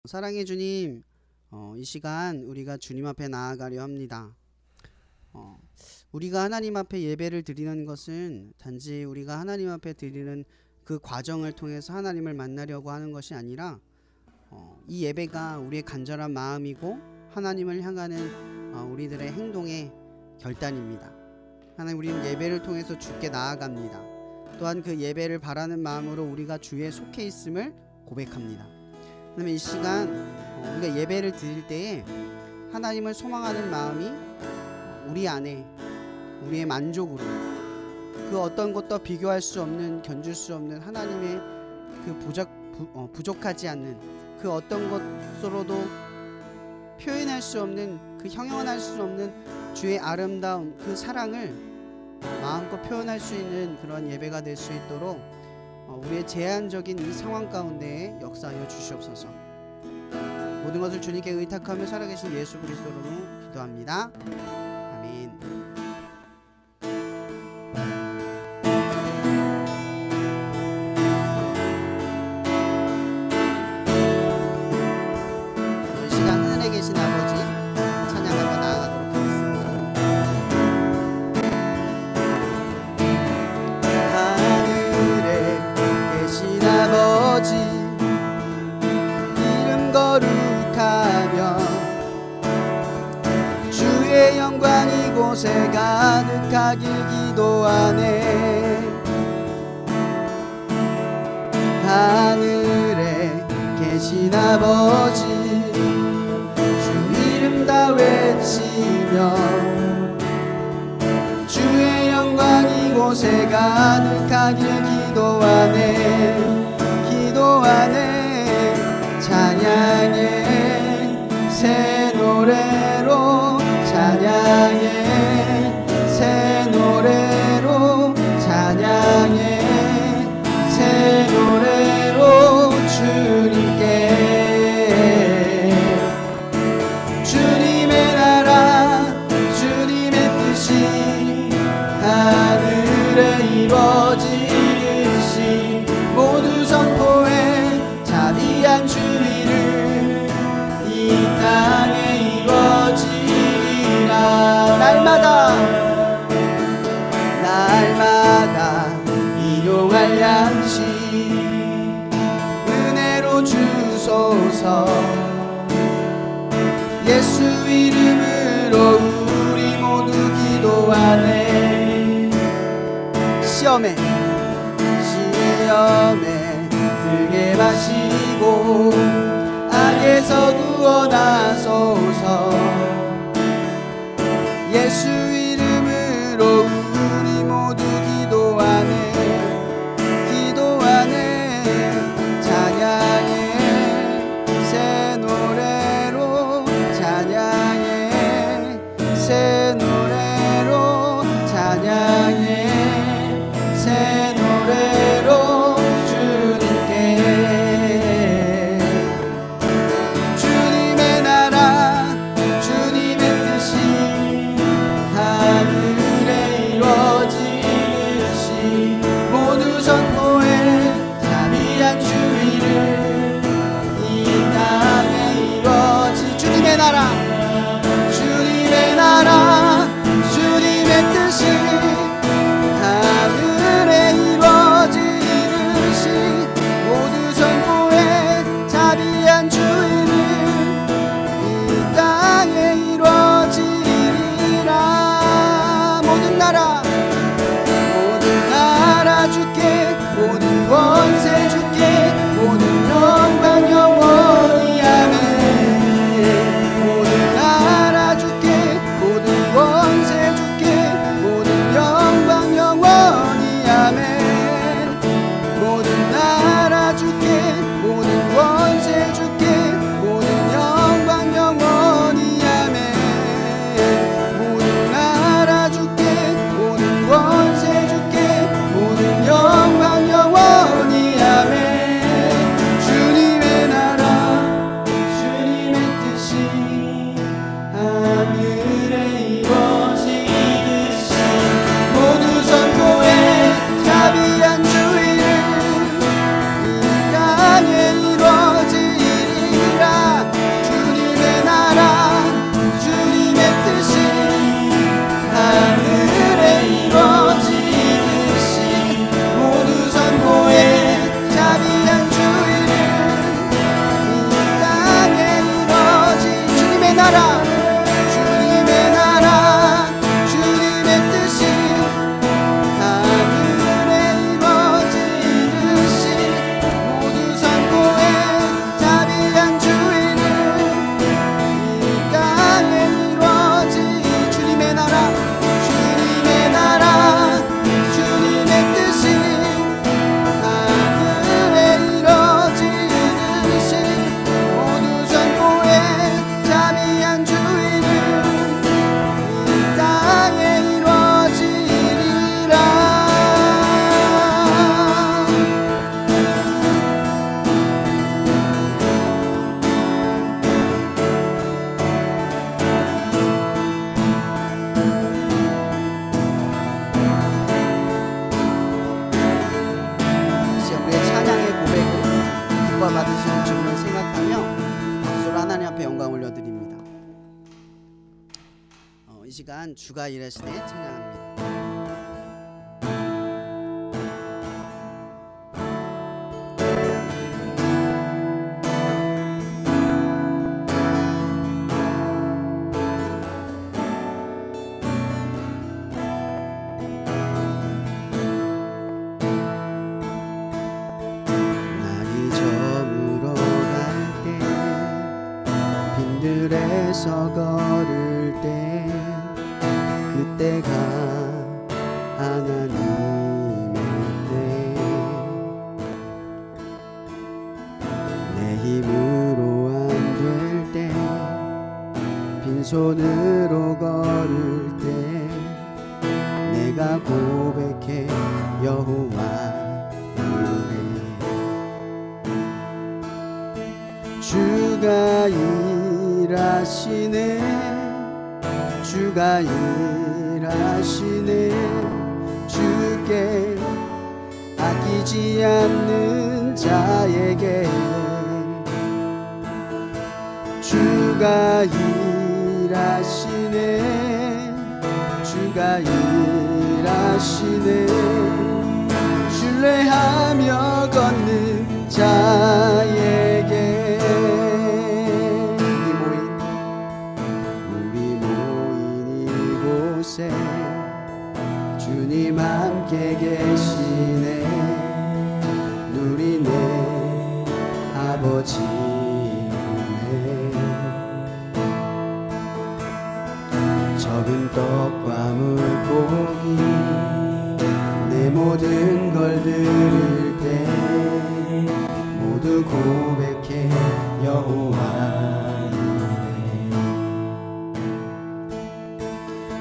사랑의 주님, 이 시간 우리가 주님 앞에 나아가려 합니다. 우리가 하나님 앞에 예배를 드리는 것은 단지 우리가 하나님 앞에 드리는 그 과정을 통해서 하나님을 만나려고 하는 것이 아니라 이 예배가 우리의 간절한 마음이고 하나님을 향하는 우리들의 행동의 결단입니다. 하나님, 우리는 예배를 통해서 주께 나아갑니다. 또한 그 예배를 바라는 마음으로 우리가 주에 속해 있음을 고백합니다. 그러면 이 시간 우리가 예배를 드릴 때에 하나님을 소망하는 마음이 우리 안에, 우리의 만족으로 그 어떤 것도 비교할 수 없는, 견줄 수 없는 하나님의 그 부족하지 않는 그 어떤 것으로도 표현할 수 없는, 그 형용할 수 없는 주의 아름다운 그 사랑을 마음껏 표현할 수 있는 그런 예배가 될 수 있도록 우리의 제한적인 이 상황 가운데에 역사하여 주시옵소서. 모든 것을 주님께 의탁하며 살아계신 예수 그리스도로 기도합니다. 아멘. 이 시간 하늘에 계신 아버지 찬양하며 나아가도록 하겠습니다. 하늘에 계신 아버지 이름 거룩하며 주의 영광 이곳에 가득하길 기도하네. 하늘에 계신 아버지 주 이름 다 외치며 주의 영광 이곳에 가득하길 기도하네. 찬양의 새 노래로, 찬양의 새 노래로, 찬양의 새 노래로 주님께. 주님의 나라, 주님의 뜻이 하늘에 이루어지듯이 모두 선포해 자비한 주의를 이 땅에 이루어지리라. 날마다 일용할 양식 은혜로 주소서. 예수 이름으로 우리 모두 기도하네. 시험에 들게 마시고 악에서 구원하소서. 예수 이름으로 우리 모두 기도하네. 찬양의 새 노래로, 찬양의 새 노래로, 찬양의 새 노래로 주님께. 주님의 나라, 시간 주가 일하시네 찬양합니다. 날이 저물어 갈 때 빈들에서 걸을 때 그때가 하나님의 때 내 힘으로 안 될 때 빈손으로 걸을 때 내가 고백해 여호와 주가 일하시네 주가 일하시네 주께 아끼지 않는 자에게 주가 일하시네 주가 일하시네 신뢰하며 걷는 자에게 우리 모인 이곳에 주님 함께 계시네 누리네 아버지네 적은 떡과 물고기 내 모든 걸 들을 때 모두 고백해 여호와이네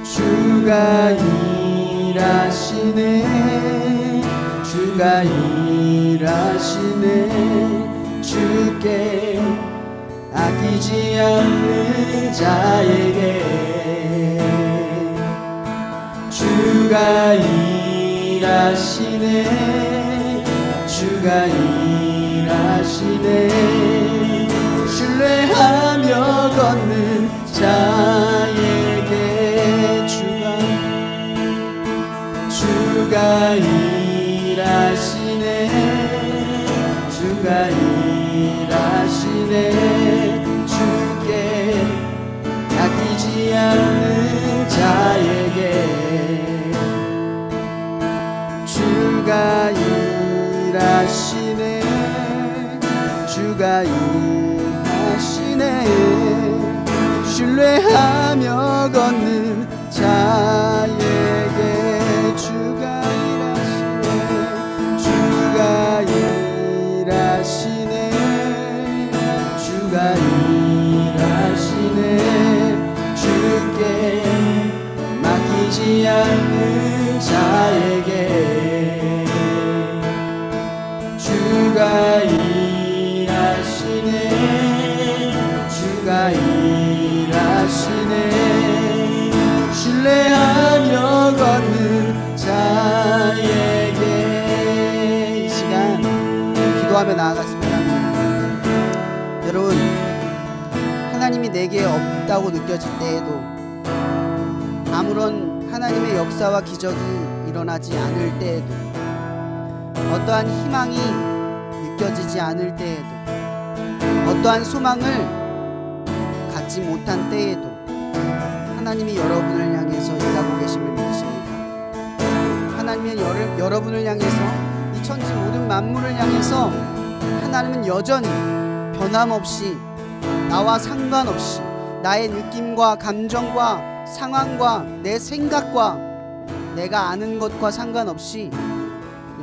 주가 일하시네 주가 일하시네 주께 아끼지 않는 자에게 주가 일하시네 주가 일하시네 신뢰하며 걷는 자에게 주가 일하시네 주가 일하시네 주께 아끼지 않는 자에게 주가 일하시네 주가 일하시네 신뢰하며 걷는 자에게 주가 일하시네 주가 일하시네 주께 맡기지 않는 자에게 주가 일하시네 주가 일하시네 신뢰하며 걷는 자에게 이 시간 기도하며 나아갔습니다. 여러분 하나님이 내게 없다고 느껴질 때에도 아무런 하나님의 역사와 기적이 일어나지 않을 때에도 어떠한 희망이 느껴지지 않을 때에도 어떠한 소망을 갖지 못한 때에도 하나님이 여러분을 향해서 일하고 계심을 믿으십니까? 하나님이 여러분을 향해서 이 천지 모든 만물을 향해서 하나님은 여전히 변함없이 나와 상관없이 나의 느낌과 감정과 상황과 내 생각과 내가 아는 것과 상관없이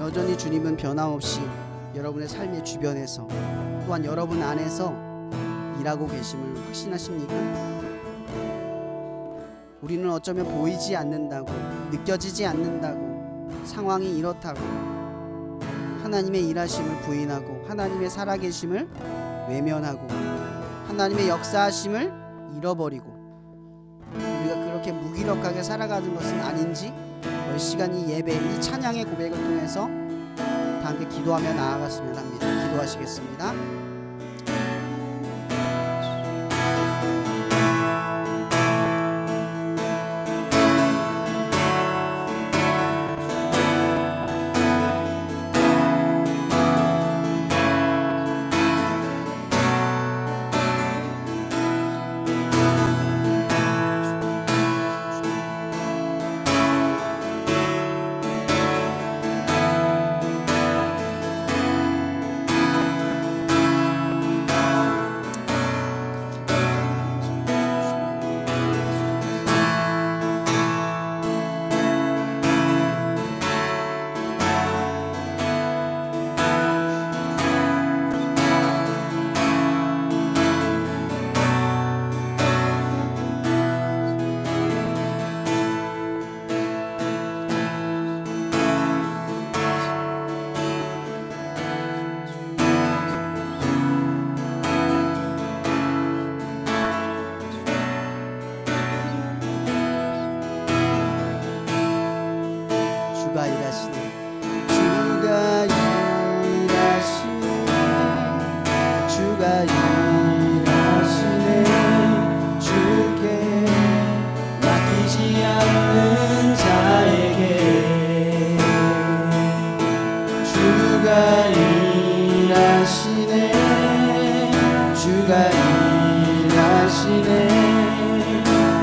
여전히 주님은 변함없이 여러분의 삶의 주변에서 또한 여러분 안에서 일하고 계심을 확신하십니까? 우리는 어쩌면 보이지 않는다고 느껴지지 않는다고 상황이 이렇다고 하나님의 일하심을 부인하고 하나님의 살아계심을 외면하고 하나님의 역사하심을 잃어버리고 우리가 그렇게 무기력하게 살아가는 것은 아닌지 이 시간 이 예배 이 찬양의 고백을 통해서 다 함께 기도하며 나아갔으면 합니다. 기도하시겠습니다.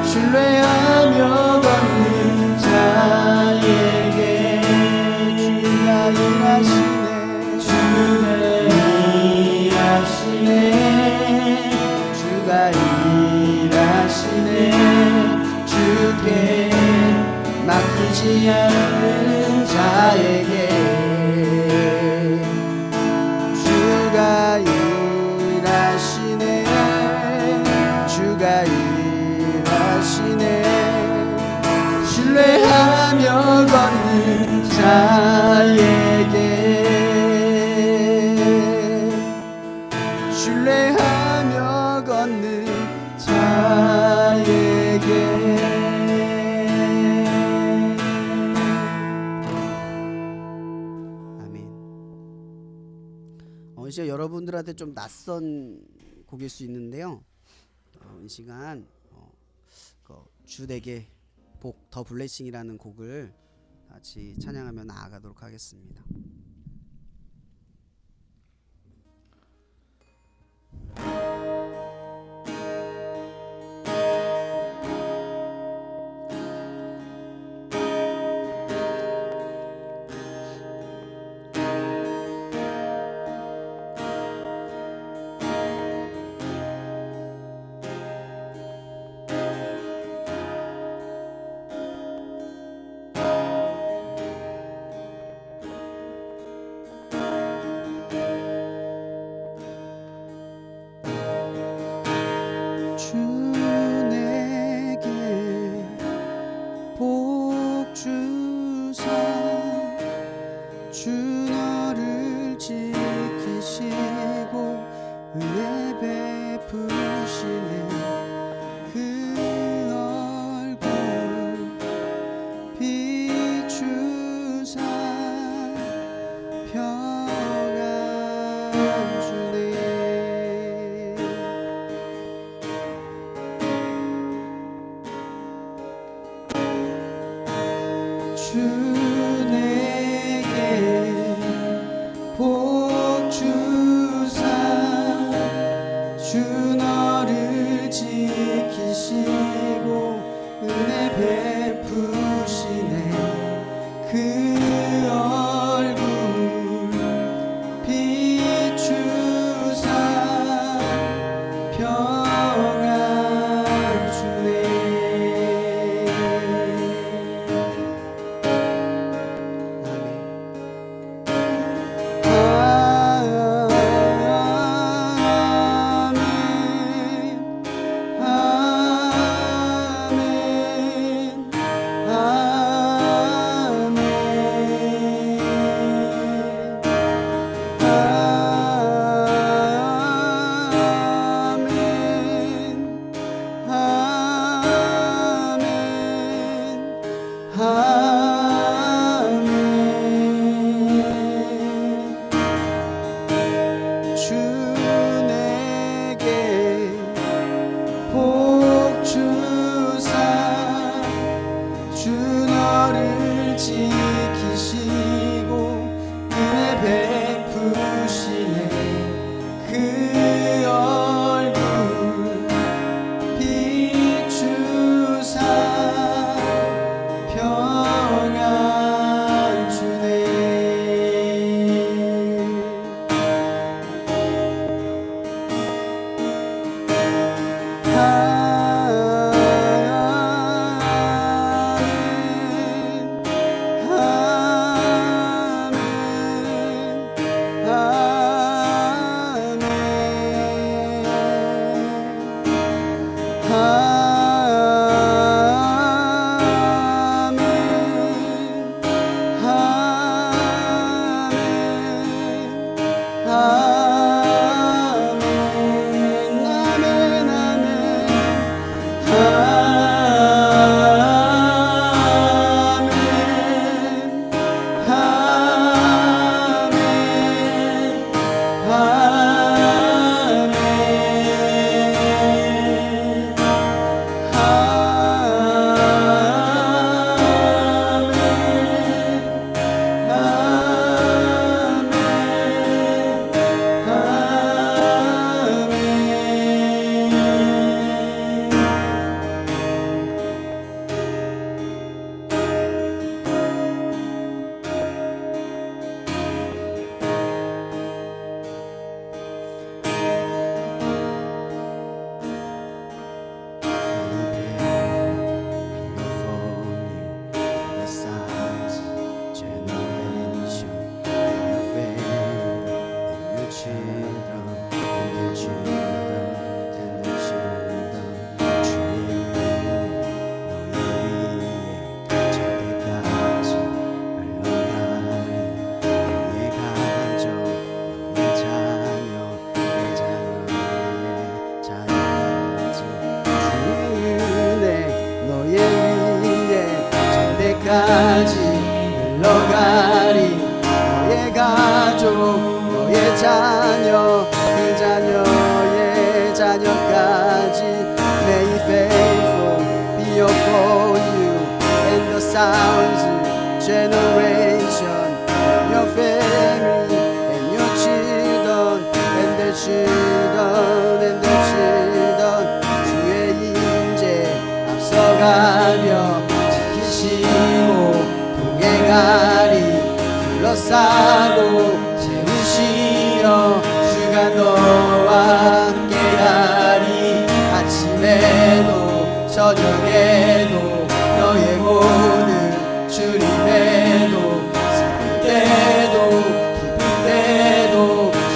신뢰하며 걷는 자에게 주가 일하시네. 주가 일하시네. 주가 일하시네. 주께 맡기지 않는 자에게 주가 일하시네. 주가 일하시네. 신뢰하며 걷는 자에게 신뢰하며 걷는 자에게 아멘. 이제 여러분들한테 좀 낯선 곡일 수 있는데요. 이 시간 주 내게 복 더 블레싱이라는 곡을 같이 찬양하며 나아가도록 하겠습니다. 주 내게 복 주사 주 너를 지키시고 은혜 베푸시네. 그 얼굴 비추사 평안 주네. 주 내게 복 주사 주 너를 지키시고 은혜 베푸시네. 그 얼굴 비추사 평안 주네. 주 내게 복 주사 주 너를 지키시고 은혜 베푸시네. 그 얼굴 비추사 평안 주네. 아멘. 어디까지 흘러가리. 너의 가족, 너의 자녀, 그 자녀의 자녀까지. May faithful be upon you and the sounds generation, your family and your children and their children and their children. 주의 인재 앞서가며 지키시고 동행하리. 둘러싸고 채우시며 주가 너와 함께하리. 아침에도 저녁에도 너의 모든 주님에도 슬플 때도 기쁠 때도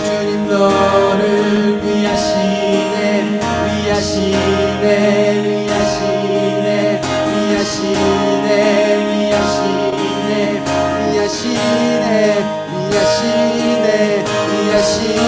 주님 너를 위하시네 위하시네 위하시네 위하시네 위하시네 위하시네 위하시네 위하시네.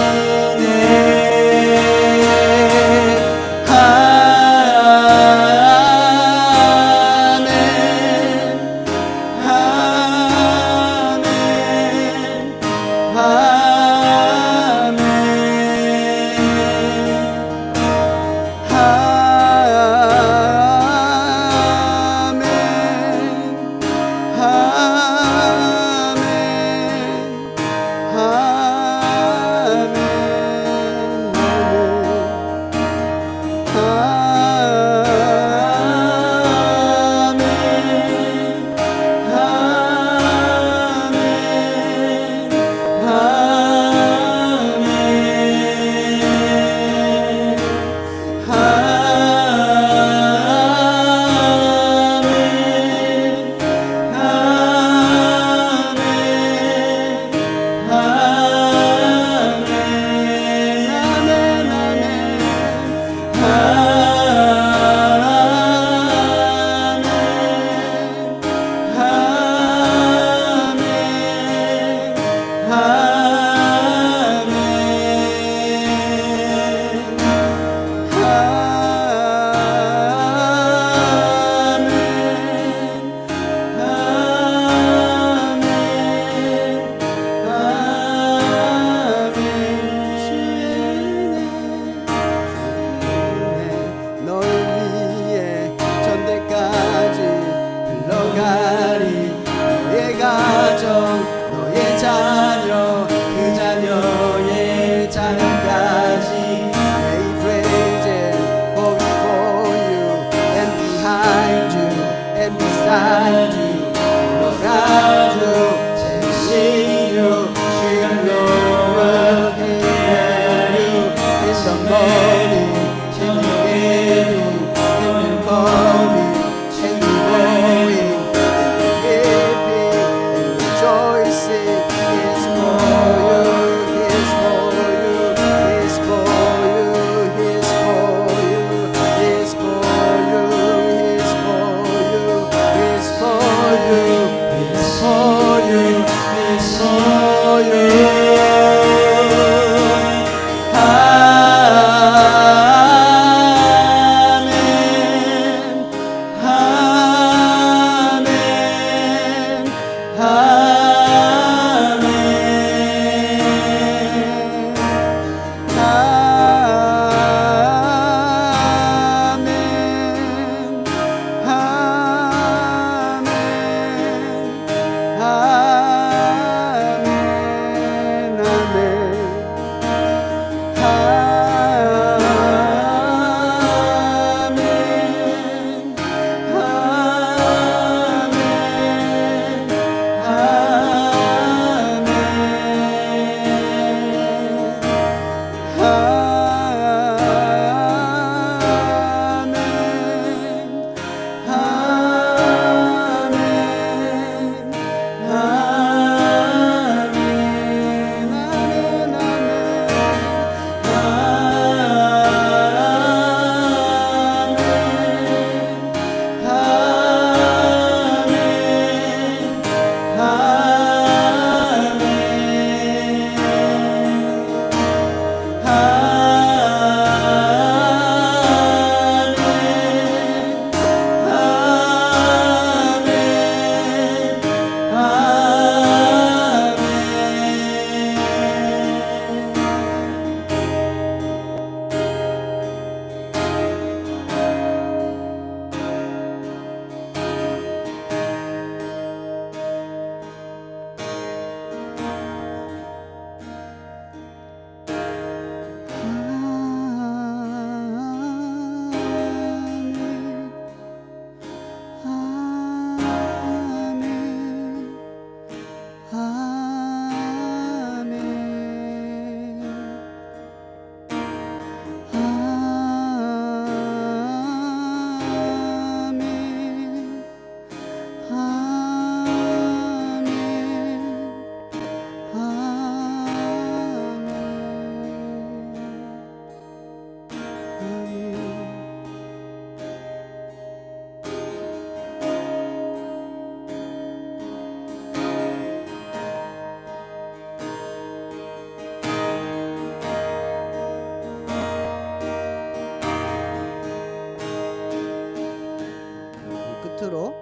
끝으로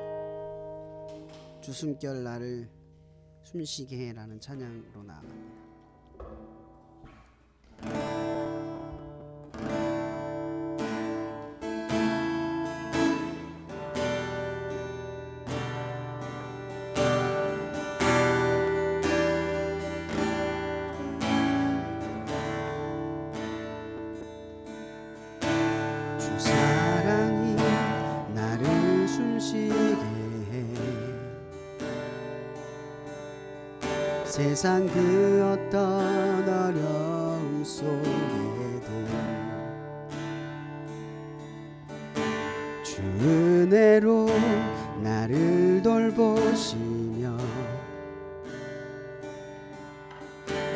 주 숨결 나를 숨쉬게 해라는 찬양으로 나아갑니다. 주 사랑이 나를 숨쉬게 해 세상 그 어떤 어려움 속에도 주 은혜로 나를 돌보시며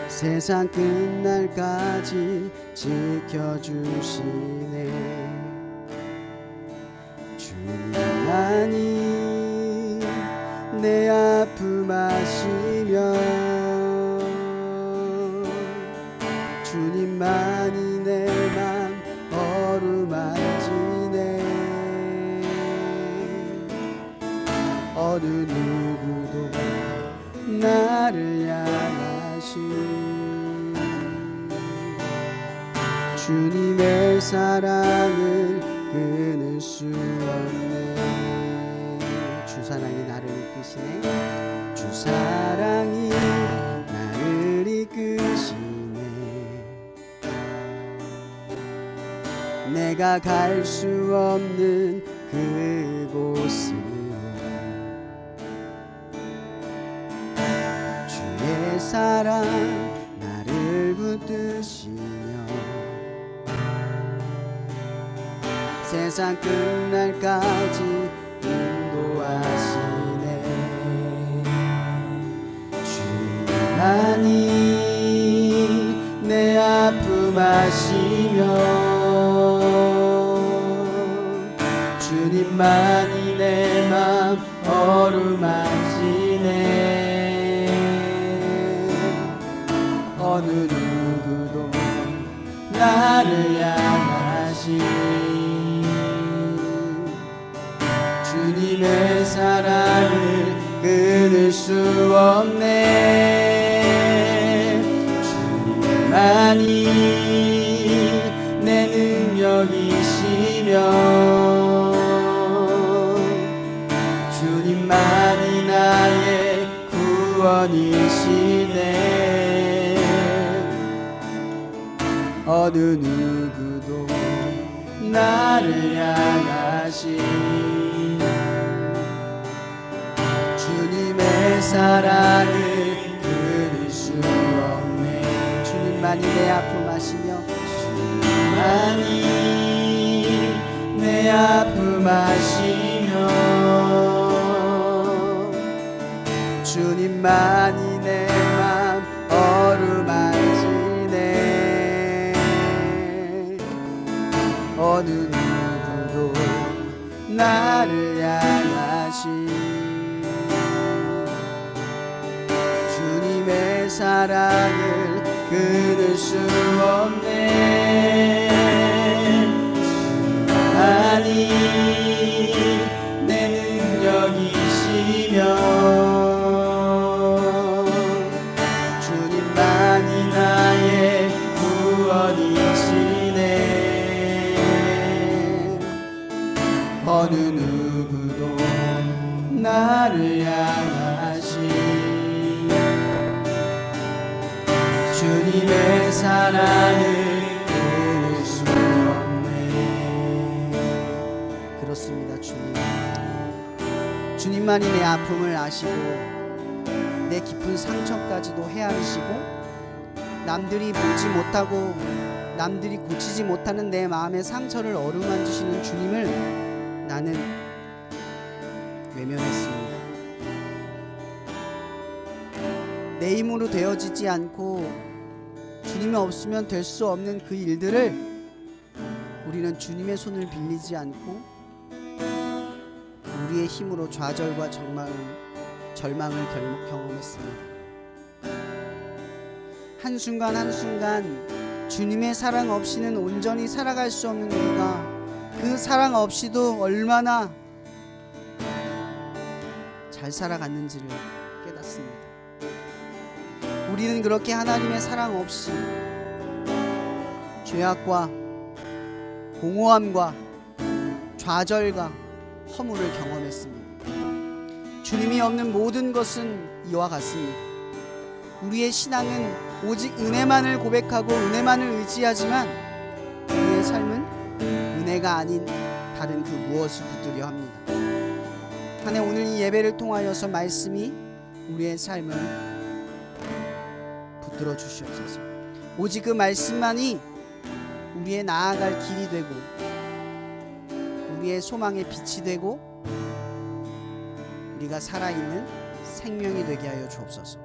세상 끝날까지 지켜주시네. 주님만이 내 아픔 아시며 주님만이 내 맘 어루만지네. 어느 누구도 나를 향하신 주님의 사랑을 끊을 수 없네. 주 사랑이 나를 이끄시네. 주 사랑이 나를 이끄시네. 내가 갈 수 없는 그곳으로 주의 사랑 나를 붙드시며 세상 끝날까지 인도하시네. 주님만이 내 아픔 아시며 주님만이 내 맘 어루만지네. 어느 누구도 나를 향하신 주님의 사랑을 끊을 수 없네. 주님만이 내 능력이시며 주님만이 나의 구원이시네. 어느 누구도 나를 향하신 주님의 사랑을 끊을 수 없네. 주님만이 내 아픔 아시며 주님만이 내 아픔 아시며 주님만이 내 맘 어루만지네. 어느 누구도 나를 향하신 주님의 사랑을 끊을 수 없네. 주님만이 내 능력이시며 주님만이 나의 구원이시네. 어느 누구도 나를 향하신 주님의 사랑을 끊을 수 없네. 그렇습니다. 주님만이 내 아픔을 아시고 내 깊은 상처까지도 헤아리시고 남들이 보지 못하고 남들이 고치지 못하는 내 마음의 상처를 어루만지시는 주님을 나는 외면했습니다. 내 힘으로 되어지지 않고 주님이 없으면 될 수 없는 그 일들을 우리는 주님의 손을 빌리지 않고 우리의 힘으로 좌절과 절망을 경험했습니다. 한순간 한순간 주님의 사랑 없이는 온전히 살아갈 수 없는 우리가 그 사랑 없이도 얼마나 잘 살아갔는지를 깨닫습니다. 우리는 그렇게 하나님의 사랑 없이 죄악과 공허함과 좌절과 허물을 경험했습니다. 주님이 없는 모든 것은 이와 같습니다. 우리의 신앙은 오직 은혜만을 고백하고 은혜만을 의지하지만 우리의 삶은 은혜가 아닌 다른 그 무엇을 붙들려 합니다. 하나님, 오늘 이 예배를 통하여서 말씀이 우리의 삶을 붙들어 주시옵소서. 오직 그 말씀만이 우리의 나아갈 길이 되고 우리의 소망의 빛이 되고 우리가 살아있는 생명이 되게 하여 주옵소서.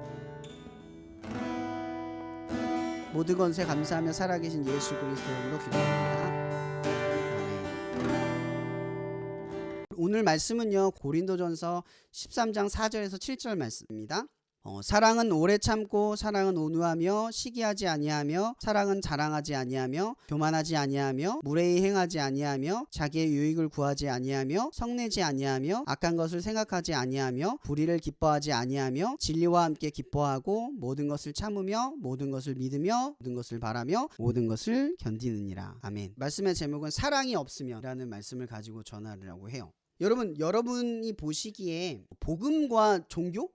모든 것에 감사하며 살아계신 예수 그리스도 이름으로 기도합니다. 오늘 말씀은요, 고린도전서 13장 4절에서 7절 말씀입니다. 사랑은 오래 참고 사랑은 온유하며 시기하지 아니하며 사랑은 자랑하지 아니하며 교만하지 아니하며 무례히 행하지 아니하며 자기의 유익을 구하지 아니하며 성내지 아니하며 악한 것을 생각하지 아니하며 불의를 기뻐하지 아니하며 진리와 함께 기뻐하고 모든 것을 참으며 모든 것을 믿으며 모든 것을 바라며 모든 것을 견디느니라. 아멘. 말씀의 제목은 사랑이 없으면 라는 말씀을 가지고 전하려고 해요. 여러분이 보시기에 복음과 종교?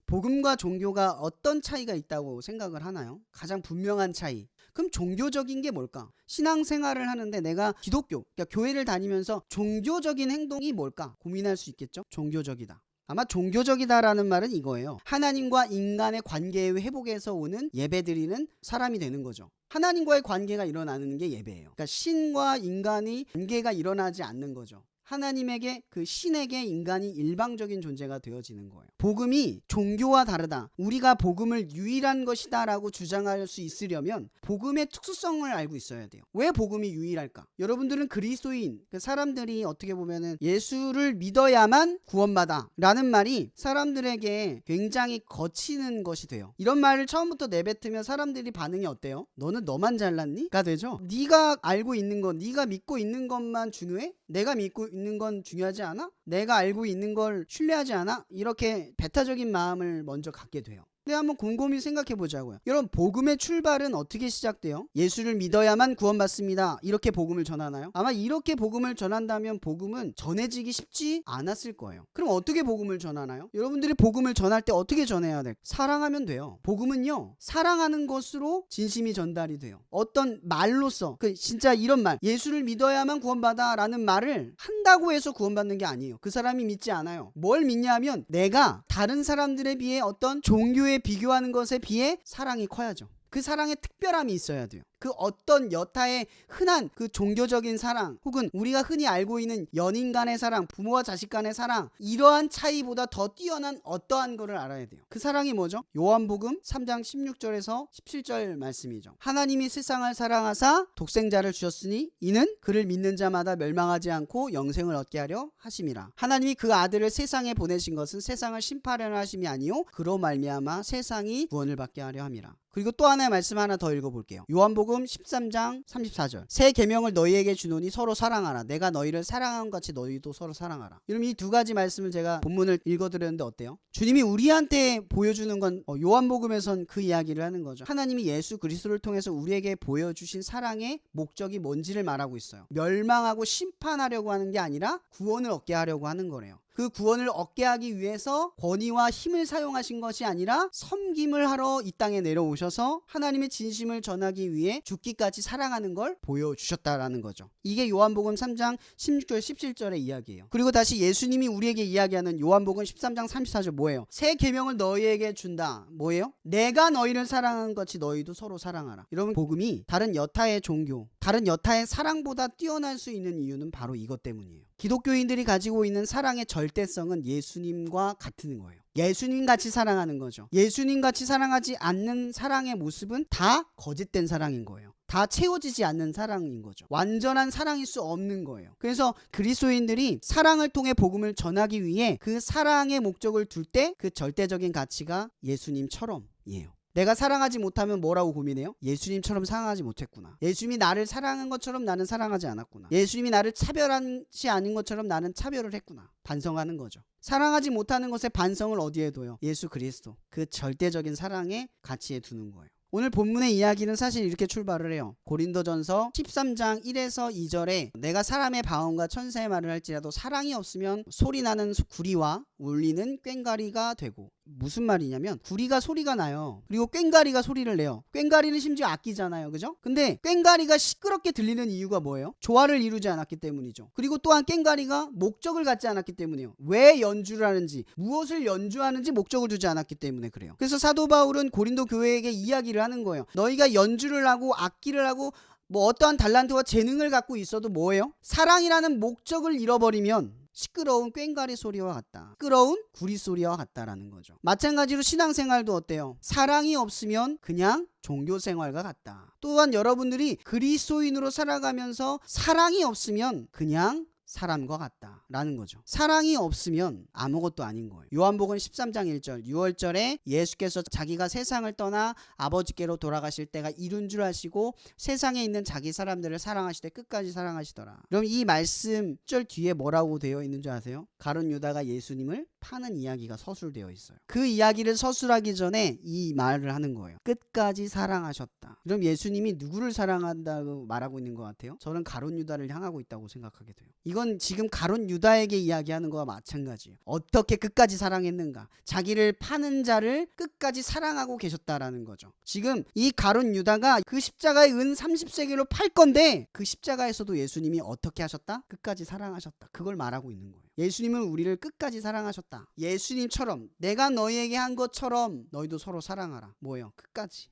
복음과 종교가 어떤 차이가 있다고 생각을 하나요? 가장 분명한 차이. 그럼 종교적인 게 뭘까? 신앙생활을 하는데 내가 기독교, 그러니까 교회를 다니면서 종교적인 행동이 뭘까? 고민할 수 있겠죠? 종교적이다. 아마 종교적이다라는 말은 이거예요. 하나님과 인간의 관계의 회복에서 오는 예배드리는 사람이 되는 거죠. 하나님과의 관계가 일어나는 게 예배예요. 그러니까 신과 인간이 관계가 일어나지 않는 거죠. 하나님에게, 그 신에게 인간이 일방적인 존재가 되어지는 거예요. 복음이 종교와 다르다, 우리가 복음을 유일한 것이다 라고 주장할 수 있으려면 복음의 특수성을 알고 있어야 돼요. 왜 복음이 유일할까? 여러분들은 그리스도인, 그 사람들이 어떻게 보면은 예수를 믿어야만 구원받아 라는 말이 사람들에게 굉장히 거치는 것이 돼요. 이런 말을 처음부터 내뱉으면 사람들이 반응이 어때요? 너는 너만 잘났니? 가 되죠. 네가 알고 있는 것, 네가 믿고 있는 것만 중요해? 내가 믿고 있는 건 중요하지 않아? 내가 알고 있는 걸 신뢰하지 않아? 이렇게 배타적인 마음을 먼저 갖게 돼요. 근데 한번 곰곰이 생각해 보자고요. 여러분, 복음의 출발은 어떻게 시작돼요? 예수를 믿어야만 구원받습니다, 이렇게 복음을 전하나요? 아마 이렇게 복음을 전한다면 복음은 전해지기 쉽지 않았을 거예요. 그럼 어떻게 복음을 전하나요? 여러분들이 복음을 전할 때 어떻게 전해야 될까요? 사랑하면 돼요. 복음은요, 사랑하는 것으로 진심이 전달이 돼요. 어떤 말로써, 진짜 이런 말, 예수를 믿어야만 구원받아 라는 말을 한다고 해서 구원받는 게 아니에요. 그 사람이 믿지 않아요. 뭘 믿냐면 내가 다른 사람들에 비해 어떤 종교에 비교하는 것에 비해 사랑이 커야죠. 그 사랑에 특별함이 있어야 돼요. 그 어떤 여타의 흔한 그 종교적인 사랑, 혹은 우리가 흔히 알고 있는 연인 간의 사랑, 부모와 자식 간의 사랑, 이러한 차이보다 더 뛰어난 어떠한 거를 알아야 돼요. 그 사랑이 뭐죠? 요한복음 3장 16절에서 17절 말씀이죠. 하나님이 세상을 사랑하사 독생자를 주셨으니 이는 그를 믿는 자마다 멸망하지 않고 영생을 얻게 하려 하심이라. 하나님이 그 아들을 세상에 보내신 것은 세상을 심판하려 하심이 아니요 그로 말미암아 세상이 구원을 받게 하려 함이라. 그리고 또 하나의 말씀 하나 더 읽어볼게요. 요한복음 13장 34절. 새 계명을 너희에게 주노니 서로 사랑하라. 내가 너희를 사랑한 같이 너희도 서로 사랑하라. 여러분, 이 두 가지 말씀을 제가 본문을 읽어드렸는데 어때요? 주님이 우리한테 보여주는 건 요한복음에선 그 이야기를 하는 거죠. 하나님이 예수 그리스도를 통해서 우리에게 보여주신 사랑의 목적이 뭔지를 말하고 있어요. 멸망하고 심판하려고 하는 게 아니라 구원을 얻게 하려고 하는 거래요. 그 구원을 얻게 하기 위해서 권위와 힘을 사용하신 것이 아니라 섬김을 하러 이 땅에 내려오셔서 하나님의 진심을 전하기 위해 죽기까지 사랑하는 걸 보여주셨다라는 거죠. 이게 요한복음 3장 16절 17절의 이야기예요. 그리고 다시 예수님이 우리에게 이야기하는 요한복음 13장 34절 뭐예요? 새 계명을 너희에게 준다. 뭐예요? 내가 너희를 사랑한 것이 너희도 서로 사랑하라. 여러분, 복음이 다른 여타의 종교, 다른 여타의 사랑보다 뛰어날 수 있는 이유는 바로 이것 때문이에요. 기독교인들이 가지고 있는 사랑의 절대성은 예수님과 같은 거예요. 예수님같이 사랑하는 거죠. 예수님같이 사랑하지 않는 사랑의 모습은 다 거짓된 사랑인 거예요. 다 채워지지 않는 사랑인 거죠. 완전한 사랑일 수 없는 거예요. 그래서 그리스도인들이 사랑을 통해 복음을 전하기 위해 그 사랑의 목적을 둘 때 그 절대적인 가치가 예수님처럼이에요. 내가 사랑하지 못하면 뭐라고 고민해요? 예수님처럼 사랑하지 못했구나. 예수님이 나를 사랑한 것처럼 나는 사랑하지 않았구나. 예수님이 나를 차별하지 않은 것처럼 나는 차별을 했구나. 반성하는 거죠. 사랑하지 못하는 것의 반성을 어디에 둬요? 예수 그리스도, 그 절대적인 사랑의 가치에 두는 거예요. 오늘 본문의 이야기는 사실 이렇게 출발을 해요. 고린도전서 13장 1에서 2절에 내가 사람의 방언과 천사의 말을 할지라도 사랑이 없으면 소리나는 구리와 울리는 꽹과리가 되고, 무슨 말이냐면 구리가 소리가 나요. 그리고 꽹과리가 소리를 내요. 꽹과리는 심지어 악기잖아요. 그죠? 근데 꽹과리가 시끄럽게 들리는 이유가 뭐예요? 조화를 이루지 않았기 때문이죠. 그리고 또한 꽹과리가 목적을 갖지 않았기 때문이에요. 왜 연주를 하는지, 무엇을 연주하는지 목적을 두지 않았기 때문에 그래요. 그래서 사도 바울은 고린도 교회에게 이야기를 하는 거예요. 너희가 연주를 하고 악기를 하고 뭐 어떠한 달란트와 재능을 갖고 있어도 뭐예요? 사랑이라는 목적을 잃어버리면 시끄러운 꽹과리 소리와 같다. 시끄러운 구리 소리와 같다라는 거죠. 마찬가지로 신앙생활도 어때요? 사랑이 없으면 그냥 종교생활과 같다. 또한 여러분들이 그리스도인으로 살아가면서 사랑이 없으면 그냥 사람과 같다라는 거죠. 사랑이 없으면 아무것도 아닌 거예요. 요한복음 13장 1절 6월절에 예수께서 자기가 세상을 떠나 아버지께로 돌아가실 때가 이룬 줄 아시고 세상에 있는 자기 사람들을 사랑하시되 끝까지 사랑하시더라. 그럼 이 말씀 절 뒤에 뭐라고 되어 있는 줄 아세요? 가룟 유다가 예수님을 파는 이야기가 서술되어 있어요. 그 이야기를 서술하기 전에 이 말을 하는 거예요. 끝까지 사랑하셨다. 그럼 예수님이 누구를 사랑한다고 말하고 있는 것 같아요? 저는 가룟 유다를 향하고 있다고 생각하게 돼요. 이건 지금 가룟 유다에게 이야기하는 거와 마찬가지예요. 어떻게 끝까지 사랑했는가? 자기를 파는 자를 끝까지 사랑하고 계셨다라는 거죠. 지금 이 가룟 유다가 그 십자가의 은 30세겔로 팔 건데 그 십자가에서도 예수님이 어떻게 하셨다? 끝까지 사랑하셨다. 그걸 말하고 있는 거예요. 예수님은 우리를 끝까지 사랑하셨다. 예수님처럼 내가 너희에게 한 것처럼 너희도 서로 사랑하라. 뭐예요?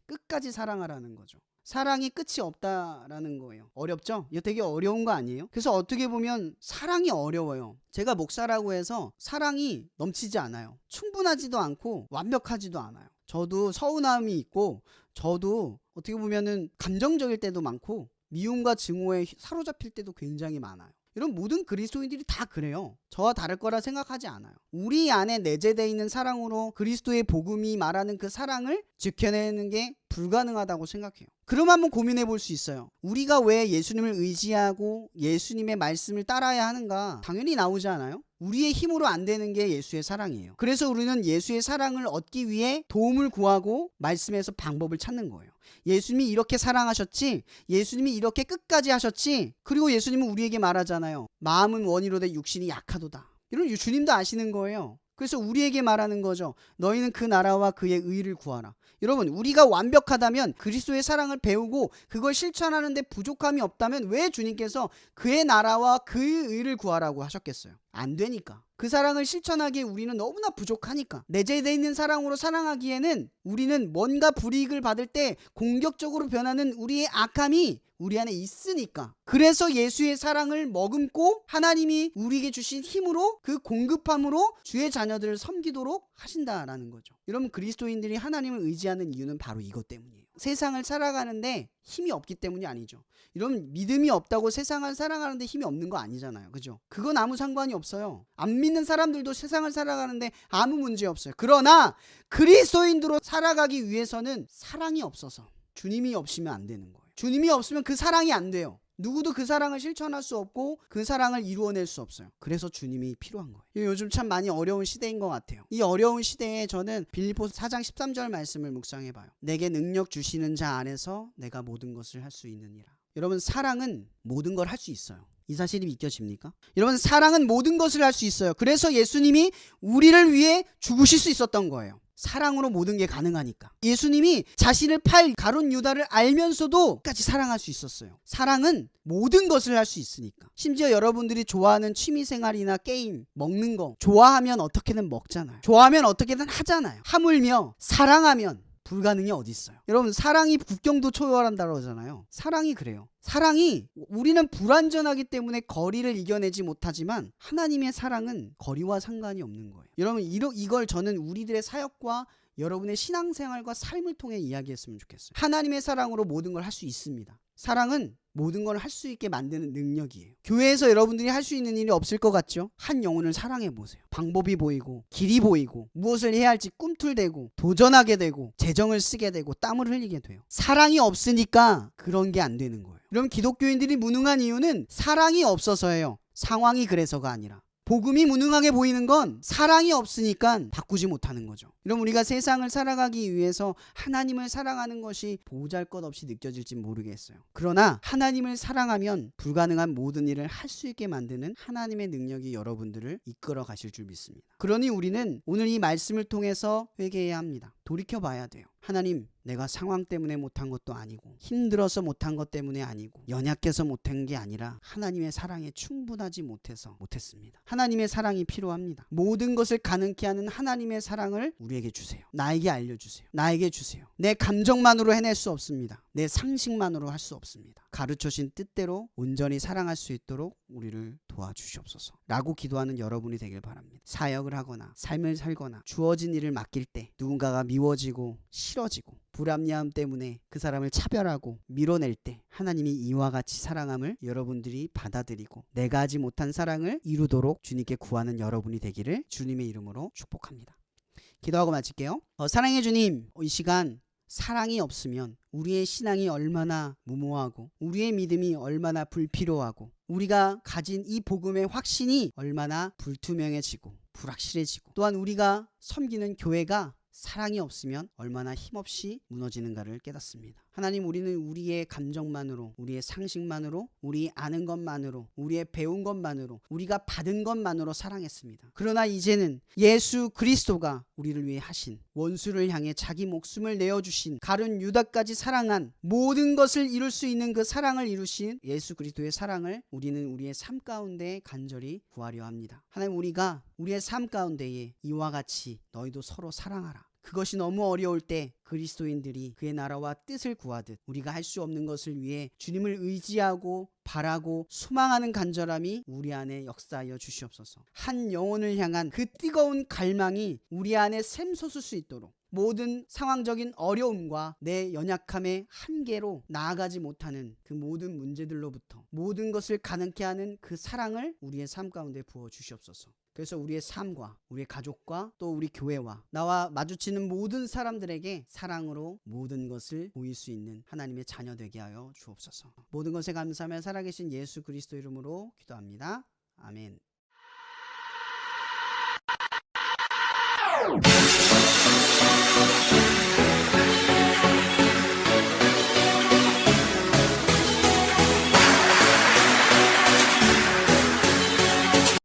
끝까지 사랑하라는 거죠. 사랑이 끝이 없다라는 거예요. 어렵죠? 이거 되게 어려운 거 아니에요? 그래서 어떻게 보면 사랑이 어려워요. 제가 목사라고 해서 사랑이 넘치지 않아요. 충분하지도 않고 완벽하지도 않아요. 저도 서운함이 있고, 저도 어떻게 보면은 감정적일 때도 많고, 미움과 증오에 사로잡힐 때도 굉장히 많아요. 이런 모든 그리스도인들이 다 그래요. 저와 다를 거라 생각하지 않아요. 우리 안에 내재되어 있는 사랑으로 그리스도의 복음이 말하는 그 사랑을 지켜내는 게 불가능하다고 생각해요. 그럼 한번 고민해 볼 수 있어요. 우리가 왜 예수님을 의지하고 예수님의 말씀을 따라야 하는가? 당연히 나오지 않아요? 우리의 힘으로 안 되는 게 예수의 사랑이에요. 그래서 우리는 예수의 사랑을 얻기 위해 도움을 구하고 말씀에서 방법을 찾는 거예요. 예수님이 이렇게 사랑하셨지, 예수님이 이렇게 끝까지 하셨지, 그리고 예수님은 우리에게 말하잖아요. 마음은 원이로되 육신이 약하도다. 이런 주님도 아시는 거예요. 그래서 우리에게 말하는 거죠. 너희는 그 나라와 그의 의를 구하라. 여러분, 우리가 완벽하다면, 그리스도의 사랑을 배우고 그걸 실천하는데 부족함이 없다면 왜 주님께서 그의 나라와 그의 의를 구하라고 하셨겠어요? 안 되니까. 그 사랑을 실천하기에 우리는 너무나 부족하니까. 내재되어 있는 사랑으로 사랑하기에는 우리는 뭔가 불이익을 받을 때 공격적으로 변하는 우리의 악함이 우리 안에 있으니까. 그래서 예수의 사랑을 머금고 하나님이 우리에게 주신 힘으로, 그 공급함으로 주의 자녀들을 섬기도록 하신다라는 거죠. 여러분, 그리스도인들이 하나님을 의지하는 이유는 바로 이것 때문이에요. 세상을 살아가는데 힘이 없기 때문이 아니죠. 이런 믿음이 없다고 세상을 살아가는데 힘이 없는 거 아니잖아요. 그죠? 그건 아무 상관이 없어요. 안 믿는 사람들도 세상을 살아가는데 아무 문제 없어요. 그러나 그리스도인으로 살아가기 위해서는 사랑이 없어서, 주님이 없으면 안 되는 거예요. 주님이 없으면 그 사랑이 안 돼요. 누구도 그 사랑을 실천할 수 없고 그 사랑을 이루어낼 수 없어요. 그래서 주님이 필요한 거예요. 요즘 참 많이 어려운 시대인 것 같아요. 이 어려운 시대에 저는 빌립보서 4장 13절 말씀을 묵상해봐요. 내게 능력 주시는 자 안에서 내가 모든 것을 할 수 있느니라. 여러분, 사랑은 모든 걸 할 수 있어요. 이 사실이 믿겨집니까? 여러분, 사랑은 모든 것을 할 수 있어요. 그래서 예수님이 우리를 위해 죽으실 수 있었던 거예요. 사랑으로 모든 게 가능하니까. 예수님이 자신을 팔 가룟 유다를 알면서도 끝까지 사랑할 수 있었어요. 사랑은 모든 것을 할 수 있으니까. 심지어 여러분들이 좋아하는 취미생활이나 게임, 먹는 거, 좋아하면 어떻게든 먹잖아요. 좋아하면 어떻게든 하잖아요. 하물며 사랑하면 불가능이 어디 있어요. 여러분, 사랑이 국경도 초월한다고 하잖아요. 사랑이 그래요. 사랑이, 우리는 불완전하기 때문에 거리를 이겨내지 못하지만 하나님의 사랑은 거리와 상관이 없는 거예요. 여러분, 이걸 저는 우리들의 사역과 여러분의 신앙생활과 삶을 통해 이야기했으면 좋겠어요. 하나님의 사랑으로 모든 걸 할 수 있습니다. 사랑은 모든 걸 할 수 있게 만드는 능력이에요. 교회에서 여러분들이 할 수 있는 일이 없을 것 같죠? 한 영혼을 사랑해 보세요. 방법이 보이고 길이 보이고 무엇을 해야 할지 꿈틀대고 도전하게 되고 재정을 쓰게 되고 땀을 흘리게 돼요. 사랑이 없으니까 그런 게 안 되는 거예요. 그럼 기독교인들이 무능한 이유는 사랑이 없어서예요. 상황이 그래서가 아니라. 복음이 무능하게 보이는 건 사랑이 없으니까 바꾸지 못하는 거죠. 그럼 우리가 세상을 살아가기 위해서 하나님을 사랑하는 것이 보잘것없이 느껴질지 모르겠어요. 그러나 하나님을 사랑하면 불가능한 모든 일을 할 수 있게 만드는 하나님의 능력이 여러분들을 이끌어 가실 줄 믿습니다. 그러니 우리는 오늘 이 말씀을 통해서 회개해야 합니다. 돌이켜봐야 돼요. 하나님, 내가 상황 때문에 못한 것도 아니고 힘들어서 못한 것 때문에 아니고 연약해서 못한 게 아니라 하나님의 사랑에 충분하지 못했습니다. 하나님의 사랑이 필요합니다. 모든 것을 가능케 하는 하나님의 사랑을 우리에게 주세요. 나에게 알려주세요. 나에게 주세요. 내 감정만으로 해낼 수 없습니다. 내 상식만으로 할 수 없습니다. 가르쳐신 뜻대로 온전히 사랑할 수 있도록 우리를 도와주시옵소서 라고 기도하는 여러분이 되길 바랍니다. 사역을 하거나 삶을 살거나 주어진 일을 맡길 때 누군가가 미워지고 싫어지고 불합리함 때문에 그 사람을 차별하고 밀어낼 때 하나님이 이와 같이 사랑함을 여러분들이 받아들이고 내가 하지 못한 사랑을 이루도록 주님께 구하는 여러분이 되기를 주님의 이름으로 축복합니다. 기도하고 마칠게요. 사랑해 주님, 이 시간 사랑이 없으면 우리의 신앙이 얼마나 무모하고 우리의 믿음이 얼마나 불필요하고 우리가 가진 이 복음의 확신이 얼마나 불투명해지고 불확실해지고 또한 우리가 섬기는 교회가 사랑이 없으면 얼마나 힘없이 무너지는가를 깨닫습니다. 하나님, 우리는 우리의 감정만으로, 우리의 상식만으로, 우리 아는 것만으로, 우리의 배운 것만으로, 우리가 받은 것만으로 사랑했습니다. 그러나 이제는 예수 그리스도가 우리를 위해 하신, 원수를 향해 자기 목숨을 내어주신, 가룟 유다까지 사랑한, 모든 것을 이룰 수 있는 그 사랑을 이루신 예수 그리스도의 사랑을 우리는 우리의 삶 가운데 간절히 구하려 합니다. 하나님, 우리가 우리의 삶 가운데에 이와 같이 너희도 서로 사랑하라, 그것이 너무 어려울 때 그리스도인들이 그의 나라와 뜻을 구하듯 우리가 할 수 없는 것을 위해 주님을 의지하고 바라고 소망하는 간절함이 우리 안에 역사하여 주시옵소서. 한 영혼을 향한 그 뜨거운 갈망이 우리 안에 샘솟을 수 있도록 모든 상황적인 어려움과 내 연약함의 한계로 나아가지 못하는 그 모든 문제들로부터 모든 것을 가능케 하는 그 사랑을 우리의 삶 가운데 부어 주시옵소서. 그래서 우리의 삶과 우리의 가족과 또 우리 교회와 나와 마주치는 모든 사람들에게 사랑으로 모든 것을 보일 수 있는 하나님의 자녀 되게 하여 주옵소서. 모든 것에 감사하며 살아계신 예수 그리스도 이름으로 기도합니다. 아멘.